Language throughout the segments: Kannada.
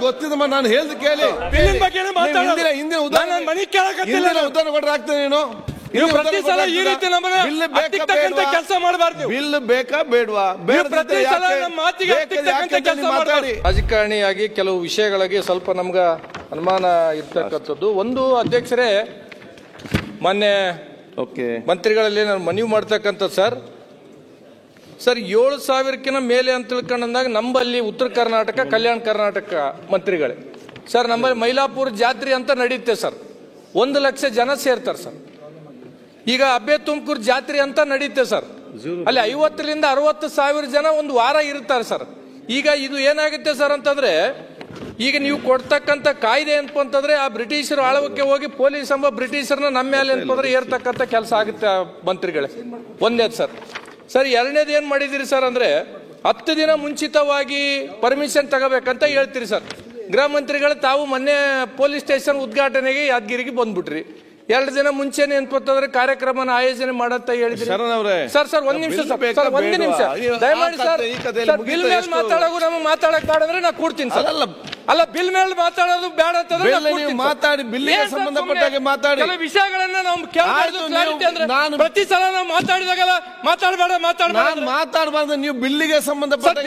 ಗೊತ್ತಿದ್ದಮ್ಮ, ನಾನು ಹೇಳ್ದು ಕೇಳಿ. ಹಿಂದಿನ ಉದಾಹರಣೆ ಕೊಟ್ರೆ ಆಗ್ತದೆ. ನೀನು ಪ್ರತಿ ಸಲ ಈ ರೀತಿ ಕೆಲಸ ಮಾಡಬಾರ್ದು. ಬಿಲ್ ಬೇಕಾ ಬೇಡವಾ? ರಾಜಕಾರಣಿಯಾಗಿ ಕೆಲವು ವಿಷಯಗಳಿಗೆ ಸ್ವಲ್ಪ ನಮ್ಗ ಅನುಮಾನ ಇರ್ತಕ್ಕಂಥದ್ದು. ಒಂದು, ಅಧ್ಯಕ್ಷರೇ, ಮೊನ್ನೆ ಮಂತ್ರಿಗಳಲ್ಲಿ ನಾನು ಮನವಿ ಮಾಡ್ತಕ್ಕಂಥದ್ದು ಸರ್ 7,000ಕ್ಕಿಂತ ಮೇಲೆ ಅಂತ ತಿಳ್ಕೊಂಡಂದಾಗ ನಂಬಲ್ಲಿ ಉತ್ತರ ಕರ್ನಾಟಕ, ಕಲ್ಯಾಣ ಕರ್ನಾಟಕ ಮಂತ್ರಿಗಳೇ ಸರ್, ನಮ್ಮಲ್ಲಿ ಮೈಲಾಪುರ ಜಾತ್ರೆ ಅಂತ ನಡೆಯುತ್ತೆ ಸರ್. 1 ಲಕ್ಷ ಜನ ಸೇರ್ತಾರೆ ಸರ್. ಈಗ ಅಬ್ಬೆ ತುಮಕೂರು ಜಾತ್ರೆ ಅಂತ ನಡೆಯುತ್ತೆ ಸರ್, ಅಲ್ಲಿ 50ರಿಂದ 60 ಸಾವಿರ ಜನ ಒಂದು ವಾರ ಇರ್ತಾರೆ ಸರ್. ಈಗ ಇದು ಏನಾಗುತ್ತೆ ಸರ್ ಅಂತಂದ್ರೆ, ಈಗ ನೀವು ಕೊಡ್ತಕ್ಕಂಥ ಕಾಯ್ದೆ ಅಂತಂದ್ರೆ ಆ ಬ್ರಿಟಿಷರು ಆಳ್ವಕ್ಕೆ ಹೋಗಿ ಪೊಲೀಸ್ ಎಂಬ ಬ್ರಿಟಿಷರ್ನ ನಮ್ಮ ಮೇಲೆ ಅಂತಂದ್ರೆ ಏರ್ತಕ್ಕಂಥ ಕೆಲಸ ಆಗುತ್ತೆ ಮಂತ್ರಿಗಳೇ. ಒಂದೇದು ಸರ್ ಎರಡನೇದು ಏನ್ ಮಾಡಿದಿರಿ ಸರ್ ಅಂದ್ರೆ, 10 ದಿನ ಮುಂಚಿತವಾಗಿ ಪರ್ಮಿಷನ್ ತಗೋಬೇಕಂತ ಹೇಳ್ತೀರಿ ಸರ್. ಗೃಹ ಮಂತ್ರಿಗಳು ತಾವು ಮೊನ್ನೆ ಪೊಲೀಸ್ ಸ್ಟೇಷನ್ ಉದ್ಘಾಟನೆಗೆ ಯಾದಗಿರಿಗೆ ಬಂದ್ಬಿಟ್ರಿ. 2 ದಿನ ಮುಂಚೆನೆ ಅಂತಂದ್ರೆ ಕಾರ್ಯಕ್ರಮನ ಆಯೋಜನೆ ಮಾಡಂತ ಹೇಳಿದ್ರಿ ಸರ್. ಒಂದ್ ನಿಮಿಷ ದಯಮಾಡಿ ಸರ್, ಬಿಲ್ ಮೇಲೆ ಮಾತಾಡೋದು ನಮಗೆ ಮಾತಾಡಕ್ ಬೇಡಂದ್ರೆ ನಾ ಕೂಡ್ತೀನಿ ಸರ್. ಅಲ್ಲ, ಬಿಲ್ ಮೇಲೆ ಮಾತಾಡೋದು ಬೇಡ ಅಂತಂದ್ರೆ ಮಾತಾಡಿ, ಬಿಲ್ಲಿಗೆ ಸಂಬಂಧಪಟ್ಟಾಗೆ ಮಾತಾಡಿ. ಕೆಲವು ವಿಷಯಗಳನ್ನ ನಾವು ಕ್ಲಾರಿಟಿ ಅಂದ್ರೆ ಪ್ರತಿ ಸಲ ನಾವು ಮಾತಾಡಿದಾಗಲ್ಲ ಮಾತಾಡಬಾರ್ದು. ನೀವು ಬಿಲ್ಲಿಗೆ ಸಂಬಂಧಪಟ್ಟ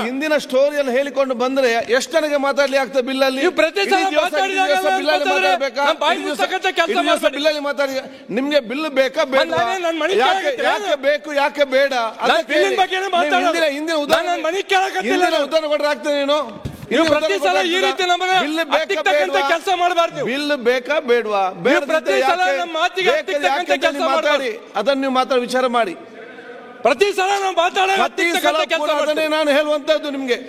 ಹಿಂದಿನ ಸ್ಟೋರಿಯನ್ನು ಹೇಳಿಕೊಂಡು ಬಂದ್ರೆ ಎಷ್ಟು ನನಗೆ ಮಾತಾಡ್ಲಿ ಆಗ್ತದೆ ಬಿಲ್ಲಲ್ಲಿ. ಬಿಲ್ಲಲ್ಲಿ ಮಾತಾಡಿ. ನಿಮ್ಗೆ ಬಿಲ್ ಬೇಕಾ ಬೇಡ? ಯಾಕೆ ಬೇಕು, ಯಾಕೆ ಬೇಡ? ಹಿಂದಿನ ಉದಾಹರಣೆ ಕೊಟ್ರೆ ಆಗ್ತದೆ. ನೀನು ಪ್ರತಿ ಸಲ ಈ ರೀತಿ ಕೆಲಸ ಮಾಡಬಾರ್ದು. ಬಿಲ್ ಬೇಕಾ ಬೇಡವಾ? ಮಾತಾಡಿ, ಅದನ್ನು ನೀವು ಮಾತಾಡಿ, ವಿಚಾರ ಮಾಡಿ. ಪ್ರತಿ ಸಲ ಅದನ್ನೇ ನಾನು ಹೇಳುವಂತದ್ದು ನಿಮ್ಗೆ.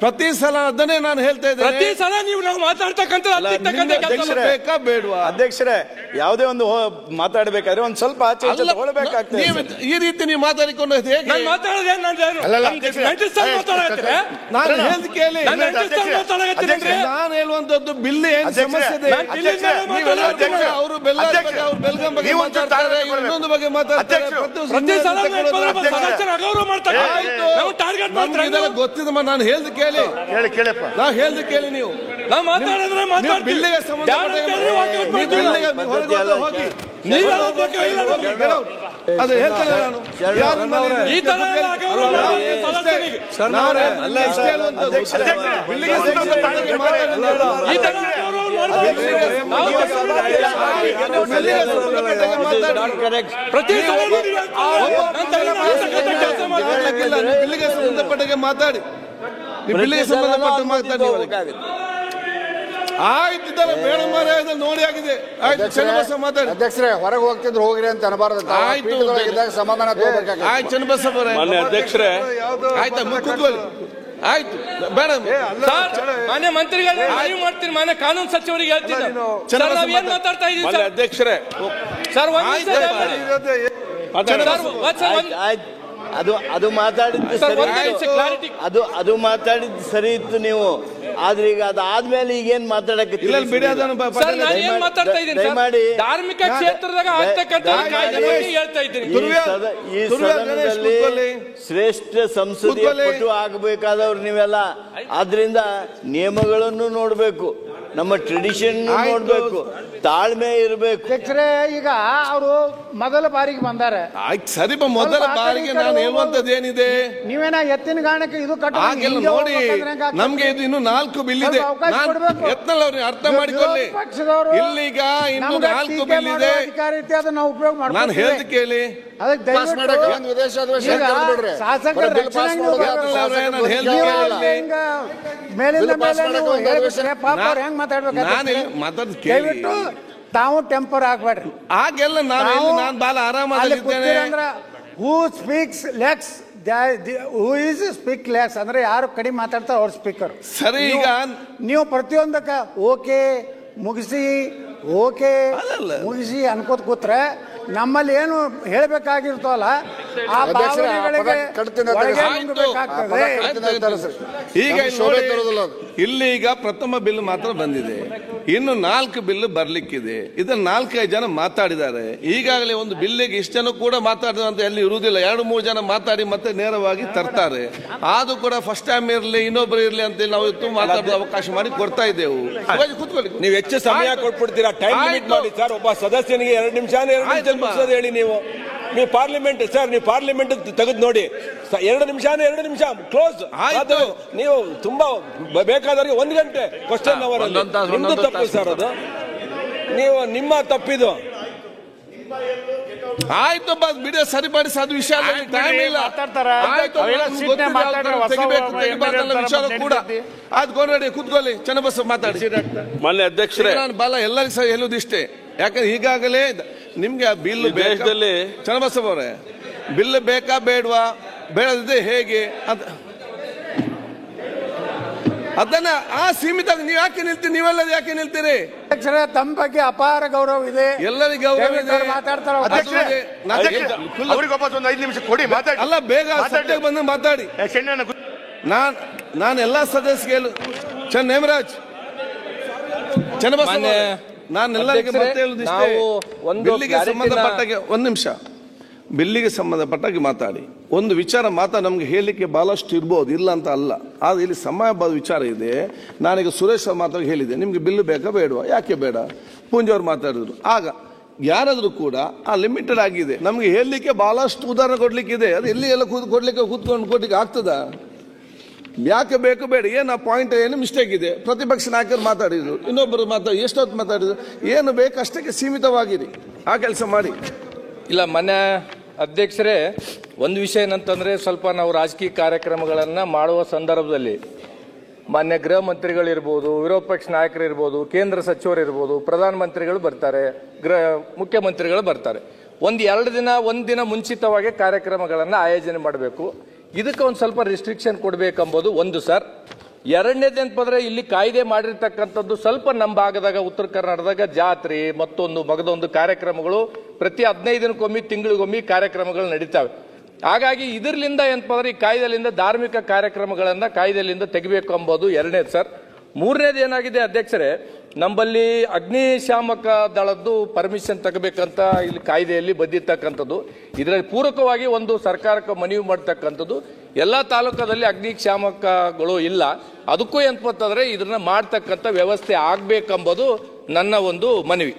ಪ್ರತಿ ಸಲ ಅದನ್ನೇ ನಾನು ಹೇಳ್ತಾ ಇದ್ದೇನೆ. ಪ್ರತಿ ಸಲ ನೀವು ನಾವು ಮಾತಾಡ್ತಕ್ಕಂಥ ಬೇಕಾ ಬೇಡವಾ? ಅಧ್ಯಕ್ಷರೇ, ಯಾವುದೇ ಒಂದು ಮಾತಾಡಬೇಕಾದ್ರೆ ಒಂದ್ ಸ್ವಲ್ಪ ಹೋಗಬೇಕಾಗ್ತದೆ. ಈ ರೀತಿ ನೀವು ಮಾತಾಡಿಕೊಂಡು ಹೇಗೆ? ನಾನು ಹೇಳ್ದು ಕೇಳಿ. ನಾನು ಹೇಳುವಂತದ್ದು ಬಿಲ್ ಏನ್ ಸಮಸ್ಯೆ ಇದೆ. ಅವರು ಬೆಲ್ಗಾಂ ಬಗ್ಗೆ ಮಾತಾಡ್ತಾರೆ, ಇನ್ನೊಂದು ಬಗ್ಗೆ ಮಾತಾಡ್ತಾರೆ. ಗೊತ್ತಿದ್ದಮ್ಮ, ನಾನು ಹೇಳ್ದು ಕೇಳಿ. ನಾ ಹೇಳ್ದು ಕೇಳಿ. ನೀವು ಬಿಲ್ಲಿಗೆ ಅದು ಹೇಳ್ತೇನೆ ಬಿಲ್ಲಿಗೆ ಸಂಬಂಧಪಟ್ಟಾಗೆ ಮಾತಾಡಿ. ಬಿಲ್ಲಿಗೆ ಸಂಬಂಧಪಟ್ಟ ಮಾತಾಡಿ. ಆಯ್ತಿದ್ದಲ್ಲ, ಬೇಡ ಮಾರೇ, ನೋಡಿ ಆಗಿದೆ. ಆಯ್ತು, ಚನ್ನಬಸ ಮಾತಾಡಿ. ಅಧ್ಯಕ್ಷರೇ, ಹೊರಗೆ ಹೋಗ್ತಿದ್ರು ಹೋಗ್ರಿ ಅಂತ ಅನಬಾರದು. ಆಯ್ತು, ಸಮಾಧಾನ ಆಯ್ತು ಚನ್ನಬಸ ಅಧ್ಯಕ್ಷರೇ, ಆಯ್ತಾ ಕೂತ್ಕೊಳ್ಳಿ. ಆಯ್ತು, ಬೇಡ ಮಾನ್ಯ ಮಂತ್ರಿಗಳು ಮಾಡ್ತೀನಿ, ಮಾನ್ಯ ಕಾನೂನು ಸಚಿವರಿಗೆ ಹೇಳ್ತೀನಿ. ಏನ್ ಮಾತಾಡ್ತಾ ಇದ್ದೀವಿ ಅಧ್ಯಕ್ಷರೇ? ಸರ್, ಅದು ಮಾತಾಡಿದ್ದು ಸರಿ ಇತ್ತು ನೀವು. ಆದ್ರೆ ಈಗ ಅದಾದ್ಮೇಲೆ ಈಗೇನ್ ಮಾತಾಡಕ್ಕೆ ಮಾಡಿ ಧಾರ್ಮಿಕ ಕ್ಷೇತ್ರದಾಗ ಹೇಳ್ತಾ ಇದ್ದೀನಿ. ಈ ಸದನದಲ್ಲಿ ಶ್ರೇಷ್ಠ ಸಂಸದೀಯ ಪಟು ಆಗಬೇಕಾದವ್ರು ನೀವೆಲ್ಲ. ಆದ್ರಿಂದ ನಿಯಮಗಳನ್ನು ನೋಡ್ಬೇಕು, ನಮ್ಮ ಟ್ರೆಡಿಷನ್ ನೋಡ್ಬೇಕು, ತಾಳ್ಮೆ ಇರಬೇಕು. ಅಧ್ಯಕ್ಷರೇ, ಈಗ ಅವರು ಮೊದಲ ಬಾರಿಗೆ ಬಂದಾರೆ. ಆಯ್ತು ಸರಿ, ಮೊದಲ ಬಾರಿಗೆ ನಾನು ಹೇಳುವಂತದ್ದು ಏನಿದೆ, ನೀವೇನ ಎತ್ತಿನ ಗಾಣಕ್ಕೆ ಇದು ನೋಡಿ. ನಮ್ಗೆ ಇದು ಇನ್ನು 4 ಬಿಲ್ ಇದೆ. ಎತ್ತಲ್ಲ, ಅವ್ರಿಗೆ ಅರ್ಥ ಮಾಡಿಕೊಳ್ಳಿ. ಇಲ್ಲಿಗ ಇನ್ನು 4 ಬಿಲ್ ಇದೆ. ನಾವು ಉಪಯೋಗ ಮಾಡಿ ನಾನು ಹೇಳ್ದು ಕೇಳಿ. ಮೇಲಿಂದ ಹೆಂಗ್ ಮಾತಾಡ್ಬೇಕು, ತಾವು ಟೆಂಪರ್ ಆಗ್ಬೇಡ್ರಿ. ಆಗೆಲ್ಲ ನಾನು ಬಾಳ ಆರಾಮಾಗಿದ್ದೇನೆ. Who speaks less, who is speak less ಅಂದ್ರೆ ಯಾರು ಕಡಿಮೆ ಮಾತಾಡ್ತಾರ ಅವ್ರ ಸ್ಪೀಕರ್. ಸರಿ, ಈಗ ನೀವು ಪ್ರತಿಯೊಂದಕ್ಕ ಓಕೆ ಮುಗಿಸಿ ಅನ್ಕೋತ ಕೂತ್ರೆ ನಮ್ಮಲ್ಲಿ ಏನು ಹೇಳ್ಬೇಕಾಗಿರ್ತವಲ್ಲ ಆ ಭಾವನೆಗಳಿಗೆ ಒಳಗೆ ನುಗ್ಗಬೇಕಾಗ್ತದೆ. ಈಗ ಇಲ್ಲಿ ಈಗ ಪ್ರಥಮ ಬಿಲ್ ಮಾತ್ರ ಬಂದಿದೆ, ಇನ್ನು 4 ಬಿಲ್ ಬರ್ಲಿಕ್ಕಿದೆ. ಇದನ್ನ 4-5 ಜನ ಮಾತಾಡಿದ್ದಾರೆ. ಈಗಾಗಲೇ ಒಂದು ಬಿಲ್ಲಿಗೆ ಇಷ್ಟು ಜನ ಕೂಡ ಮಾತಾಡಿದ ಅಂತ ಎಲ್ಲಿ ಇರುವುದಿಲ್ಲ. 2-3 ಜನ ಮಾತಾಡಿ ಮತ್ತೆ ನೇರವಾಗಿ ತರ್ತಾರೆ. ಆದ್ರೂ ಕೂಡ ಫಸ್ಟ್ ಟೈಮ್ ಇರಲಿ ಇನ್ನೊಬ್ಬರು ಇರ್ಲಿ ಅಂತ ನಾವು ಇವತ್ತು ಮಾತಾಡೋ ಅವಕಾಶ ಮಾಡಿ ಕೊಡ್ತಾ ಇದ್ದೇವೆ. ಕೂತ್ಕೊಳ್ಳಿ. ನೀವು ಹೆಚ್ಚು ಸಮಯ ಕೊಟ್ಬಿಡ್ತೀರಾ, ಟೈಮ್ ಲಿಮಿಟ್ ಮಾಡಿ ಸರ್. ಒಬ್ಬ ಸದಸ್ಯನಿಗೆ 2 ನಿಮಿಷ ಮುಗಿಸೋದು ಹೇಳಿ ನೀವು ಪಾರ್ಲಿಮೆಂಟ್ ಸರ್, ನೀವು ಪಾರ್ಲಿಮೆಂಟ್ ತೆಗೆದು ನೋಡಿ. 2 ನಿಮಿಷ ಕ್ಲೋಸ್. ನೀವು ತುಂಬಾ ಬೇಕಾದವರಿಗೆ 1 ಗಂಟೆ ಕ್ವಶನ್ ಅವರ್ ನಿಮ್ದು ತಪ್ಪು ಸರ್, ಅದು ನೀವು ನಿಮ್ಮ ತಪ್ಪಿದು. ಆಯ್ತು ಬಿಡಿ, ಸರಿಪಡಿಸಿ. ಅದು ವಿಷಯ ಟೈಮ್ ಇಲ್ಲ. ಕೂತ್ಕೊಳ್ಳಿ. ಚನ್ನಬಸವ ಮಾತಾಡಿ. ಮಾನ್ಯ ಅಧ್ಯಕ್ಷರೇ, ನಾನು ಬಾಲ ಎಲ್ಲರಿಗೂ ಸಹ ಹೇಳುವುದಿಷ್ಟೇ. ಯಾಕಂದ್ರೆ ಈಗಾಗಲೇ ನಿಮ್ಗೆ ಆ ಬಿಲ್ ದೇಶದಲ್ಲಿ ಚನ್ನಬಸವ ಅವರೇ ಬಿಲ್ ಬೇಕಾ ಬೇಡವಾ, ಬೇಡದಿದೆ ಹೇಗೆ ಅಂತ ಅದನ್ನ ಸೀಮಿತ ನೀವು ಯಾಕೆ ನಿಲ್ತೀರಿ? ನೀವೆಲ್ಲ ಯಾಕೆ ನಿಲ್ತೀರಿ? ಅಧ್ಯಕ್ಷರೇ, ತಮ್ಮ ಬಗ್ಗೆ ಅಪಾರ ಗೌರವ ಇದೆ, ಎಲ್ಲರಿಗೂ ಗೌರವ ಇದೆ. ಮಾತಾಡ್ತಾರೆ ಅಲ್ಲ, ಬೇಗ ಸತ್ಯಕ್ಕೆ ಬಂದು ಮಾತಾಡಿ. ನಾನು ಎಲ್ಲಾ ಸದಸ್ಯರು ನೇಮರಾಜ್ ಚನ್ನಬಸವ ನಾನೆಲ್ಲರಿಗೆ ಮತ್ತೆ ಹೇಳುದಿಷ್ಟೇ, ಬಿಲ್ಲಿಗೆ ಸಂಬಂಧಪಟ್ಟಾಗೆ 1 ನಿಮಿಷ ಬಿಲ್ಲಿಗೆ ಸಂಬಂಧಪಟ್ಟಾಗಿ ಮಾತಾಡಿ. ಒಂದು ವಿಚಾರ ನಮ್ಗೆ ಹೇಳಲಿಕ್ಕೆ ಬಹಳಷ್ಟು ಇರ್ಬೋದು, ಇಲ್ಲ ಅಂತ ಅಲ್ಲ. ಆದ್ರೆ ಇಲ್ಲಿ ಸಮಯಬದ್ಧ ವಿಚಾರ ಇದೆ. ನಾನೀಗ ಸುರೇಶ್ ಅವ್ರ ಮಾತಾಡಿ ಹೇಳಿದೆ, ನಿಮ್ಗೆ ಬಿಲ್ಲು ಬೇಕಾ ಬೇಡವಾ, ಯಾಕೆ ಬೇಡ, ಪೂಂಜವ್ರು ಮಾತಾಡಿದ್ರು. ಆಗ ಯಾರಾದ್ರೂ ಕೂಡ ಆ ಲಿಮಿಟೆಡ್ ಆಗಿದೆ. ನಮ್ಗೆ ಹೇಳಲಿಕ್ಕೆ ಬಹಳಷ್ಟು ಉದಾಹರಣೆ ಕೊಡ್ಲಿಕ್ಕಿದೆ. ಅದು ಎಲ್ಲಿ ಎಲ್ಲ ಕೂತ್ಕೊಡ್ಲಿಕ್ಕೆ ಆಗ್ತದ? ಯಾಕೆ ಬೇಕು ಬೇಡ, ಏನು ಆ ಪಾಯಿಂಟ್ ಏನು ಮಿಸ್ಟೇಕ್ ಇದೆ. ಪ್ರತಿಪಕ್ಷ ನಾಯಕರು ಮಾತಾಡಿದ್ರು, ಇನ್ನೊಬ್ಬರು ಎಷ್ಟೊತ್ತು ಮಾತಾಡಿದ್ರು. ಏನು ಬೇಕು ಅಷ್ಟಕ್ಕೆ ಸೀಮಿತವಾಗಿರಿ, ಆ ಕೆಲಸ ಮಾಡಿ. ಇಲ್ಲ ಮನೆ ಅಧ್ಯಕ್ಷರೇ, ಒಂದು ವಿಷಯ ಏನಂತಂದ್ರೆ, ಸ್ವಲ್ಪ ನಾವು ರಾಜಕೀಯ ಕಾರ್ಯಕ್ರಮಗಳನ್ನ ಮಾಡುವ ಸಂದರ್ಭದಲ್ಲಿ ಮಾನ್ಯ ಗೃಹ ಮಂತ್ರಿಗಳಿರ್ಬೋದು, ವಿರೋಧ ಪಕ್ಷ ನಾಯಕರಿರ್ಬೋದು, ಕೇಂದ್ರ ಸಚಿವರಿರ್ಬೋದು, ಪ್ರಧಾನಮಂತ್ರಿಗಳು ಬರ್ತಾರೆ, ಮುಖ್ಯಮಂತ್ರಿಗಳು ಬರ್ತಾರೆ. ಒಂದು ದಿನ ಮುಂಚಿತವಾಗಿ ಕಾರ್ಯಕ್ರಮಗಳನ್ನ ಆಯೋಜನೆ ಮಾಡಬೇಕು. ಇದಕ್ಕೆ ಒಂದು ಸ್ವಲ್ಪ ರಿಸ್ಟ್ರಿಕ್ಷನ್ ಕೊಡಬೇಕೆಂಬುದು ಒಂದು ಸರ್. ಎರಡನೇದೇನಂದ್ರೆ, ಇಲ್ಲಿ ಕಾಯ್ದೆ ಮಾಡಿರ್ತಕ್ಕಂಥದ್ದು ಸ್ವಲ್ಪ ನಮ್ಮ ಭಾಗದಾಗ ಉತ್ತರ ಕರ್ನಾಟಕದಾಗ ಜಾತ್ರೆ ಮಗದೊಂದು ಕಾರ್ಯಕ್ರಮಗಳು ಪ್ರತಿ 15 ದಿನಕ್ಕೊಮ್ಮೆ ತಿಂಗಳಿಗೊಮ್ಮೆ ಕಾರ್ಯಕ್ರಮಗಳು ನಡೀತಾವೆ. ಹಾಗಾಗಿ ಇದರಿಂದ ಏನಂತಂದ್ರೆ, ಈ ಕಾಯ್ದೆಲಿಂದ ಧಾರ್ಮಿಕ ಕಾರ್ಯಕ್ರಮಗಳನ್ನ ಕಾಯ್ದೆಲಿಂದ ತೆಗಿಬೇಕು ಎಂಬುದು ಎರಡನೇದು ಸರ್. ಮೂರನೇದು ಏನಾಗಿದೆ ಅಧ್ಯಕ್ಷರೇ, ನಮ್ಮಲ್ಲಿ ಅಗ್ನಿಶಾಮಕ ದಳದ್ದು ಪರ್ಮಿಷನ್ ತಗೋಬೇಕಂತ ಇಲ್ಲಿ ಕಾಯ್ದೆಯಲ್ಲಿ ಬಂದಿರ್ತಕ್ಕಂಥದ್ದು. ಇದರಲ್ಲಿ ಪೂರಕವಾಗಿ ಒಂದು ಸರ್ಕಾರಕ್ಕೆ ಮನವಿ ಮಾಡ್ತಕ್ಕಂಥದ್ದು, ಎಲ್ಲಾ ತಾಲೂಕದಲ್ಲಿ ಅಗ್ನಿಶಾಮಕಗಳು ಇಲ್ಲ, ಅದಕ್ಕೂ ಏನಂತಂದ್ರೆ ಇದನ್ನ ಮಾಡ್ತಕ್ಕಂಥ ವ್ಯವಸ್ಥೆ ಆಗ್ಬೇಕೆಂಬುದು ನನ್ನ ಒಂದು ಮನವಿ.